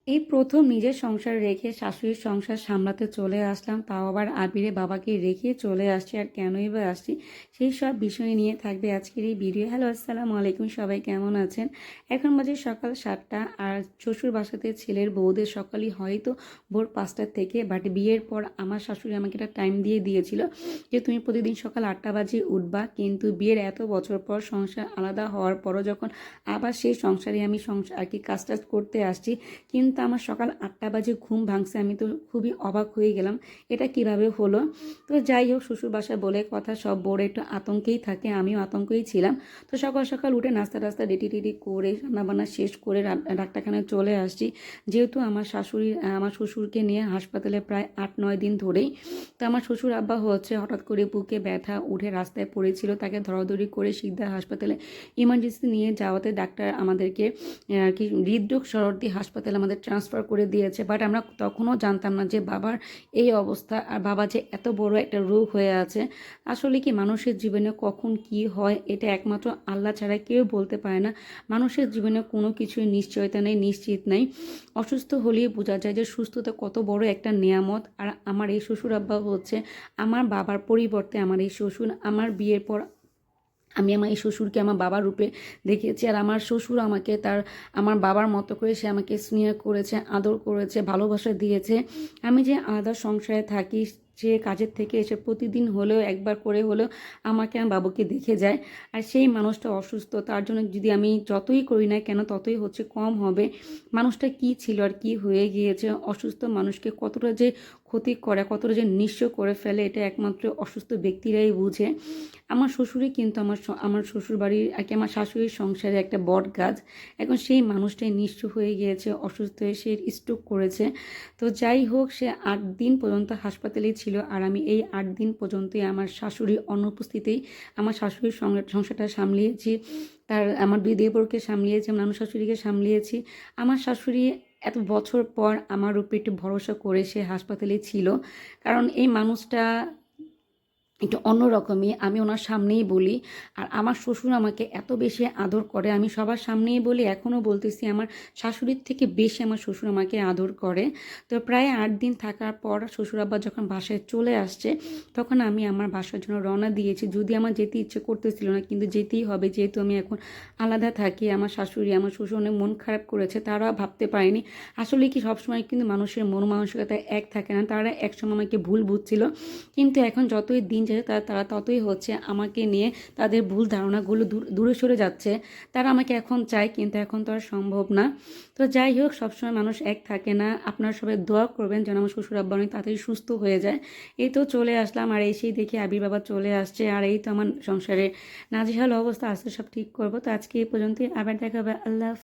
এই প্রথম নিজের সংসার রেখে শাশুড়ির সংসার সামলাতে চলে আসলাম, তাও আবার আবিরে বাবাকে রেখে চলে আসছি। আর কেনই বা আসছি সেই সব বিষয় নিয়ে থাকবে আজকের এই ভিডিও। হ্যালো, আসসালামু আলাইকুম, সবাই কেমন আছেন? এখন বাজে সকাল 7টা, আর শ্বশুর বাসাতে ছেলের বউদের সকালই হয়তো ভোর 5টার থেকে, বাট বিয়ের পর আমার শাশুড়ি আমাকে একটা টাইম দিয়ে দিয়েছিল যে তুমি প্রতিদিন সকাল 8টা বাজে উঠবা। কিন্তু বিয়ের এত বছর পর সংসার আলাদা হওয়ার পরও যখন আবার সেই সংসারে আমি আর কি কাজ টাজ করতে আসছি, কিন্তু আমার সকাল 8টা বাজে ঘুম ভাঙছে। আমি তো খুবই অবাক হয়ে গেলাম, এটা কিভাবে হলো। তো যাই হোক, শ্বশুর বাসায় বলে কথা, সব বড় একটু আতঙ্কেই থাকে, আমিও আতঙ্কেই ছিলাম। তো সকাল সকাল উঠে নাস্তা টাস্তা রেডি টেডি করে রান্নাবান্না শেষ করে ডাক্তারখানায় চলে আসছি। যেহেতু আমার শ্বশুরকে নিয়ে হাসপাতালে প্রায় 8-9 দিন ধরেই। তো আমার শ্বশুর আব্বা হঠাৎ করে বুকে ব্যথা উঠে রাস্তায় পড়েছিল, তাকে ধরাধরি করে সিদ্ধা হাসপাতালে ইমার্জেন্সি নিয়ে যাওয়াতে ডাক্তার আমাদেরকে কি হৃদরোগ সরদি হাসপাতালে আমাদের ট্রান্সফার করে দিয়েছে। বাট আমরা তখনও জানতাম না যে বাবার এই অবস্থা, আর বাবা যে এত বড় একটা রোগ হয়ে আছে। আসলে কি মানুষের জীবনে কখন কি হয় এটা একমাত্র আল্লাহ ছাড়া কেউ বলতে পারে না। মানুষের জীবনে কোনো কিছুই নিশ্চয়তা নেই, নিশ্চিত নেই। অসুস্থ হলেই বোঝা যায় যে সুস্থতা কত বড় একটা নিয়ামত। আর আমার এই শ্বশুর আব্বা আমার বাবার পরিবর্তে আমার এই শ্বশুর। আমার বিয়ের পর আমি আমার এই শ্বশুরকে আমার বাবার রূপে দেখিয়েছি, আর আমার শ্বশুর আমাকে আমার বাবার মতো করে সে আমাকে স্নেহ করেছে, আদর করেছে, ভালোবাসা দিয়েছে। আমি যে আলাদা সংসারে থাকি, সে কাজের থেকে এসে প্রতিদিন হলেও একবার করে হলেও আমাকে আমার বাবুকে দেখে যায়। আর সেই মানুষটা অসুস্থ, তার জন্য যদি আমি যতই করি না কেন ততই কম হবে। মানুষটা কি ছিল আর কি হয়ে গিয়েছে, অসুস্থ মানুষকে কতটা যে ক্ষতি করে, কতটা যে নিঃস্ব করে ফেলে, এটা একমাত্র অসুস্থ ব্যক্তিরাই বুঝে। আমার শ্বশুরই কিন্তু আমার শ্বশুর বাড়ির আর কি আমার শাশুড়ির সংসারে একটা বট গাছ। এখন সেই মানুষটাই নিঃস্ব হয়ে গিয়েছে, অসুস্থ হয়ে সে স্ট্রোক করেছে। তো যাই হোক, সে 8 দিন পর্যন্ত হাসপাতালেই ছিল, আর আমি এই 8 দিন পর্যন্তই আমার শাশুড়ির অনুপস্থিতিতেই আমার শাশুড়ির সংসারটা সামলিয়েছি। আমার 2 দেবরকে সামলিয়েছি, আমার নানু শাশুড়িকে সামলিয়েছি। আমার শাশুড়ি এত বছর পর আমার উপরে একটু ভরসা করে সে হাসপাতালে ছিল, কারণ এই মানুষটা একটু অন্যরকমই। আমি ওনার সামনেই বলি, আর আমার শ্বশুর আমাকে এত বেশি আদর করে, আমি সবার সামনেই বলি, এখনও বলতেছি, আমার শাশুড়ির থেকে বেশি আমার শ্বশুর আমাকে আদর করে। তো প্রায় 8 দিন থাকার পর শ্বশুর আব্বা যখন বাসায় চলে আসছে, তখন আমি আমার বাসার জন্য রওনা দিয়েছি। যদি আমার যেতে ইচ্ছে করতেছিল না, কিন্তু যেতেই হবে, যেহেতু আমি এখন আলাদা থাকি। আমার শাশুড়ি আমার শ্বশুর অনেক মন খারাপ করেছে, তারা ভাবতে পারেনি। আসলে কি সবসময় কিন্তু মানুষের মন মানসিকতা এক থাকে না, তারা একসময় আমাকে ভুল বুঝছিল, কিন্তু এখন যতই দিন যাচ্ছে তারা ততই আমাকে নিয়ে তাদের ভুল ধারণাগুলো দূরে সরে যাচ্ছে। তারা আমাকে এখন চায়, কিন্তু এখন তো আর সম্ভব না। তো যাই হোক, সবসময় মানুষ এক থাকে না। আপনারা সবাই দোয়া করবেন যেন আমার শ্বশুর আব্বা অনেক তাড়াতাড়ি সুস্থ হয়ে যায়। এই তো চলে আসলাম, আর এসেই দেখি আবির বাবা চলে আসছে। আর এই তো আমার সংসারে নাজেহাল অবস্থা, আস্তে সব ঠিক করবো। তো আজকে এই পর্যন্তই, আবার দেখা হবে। আল্লাহ।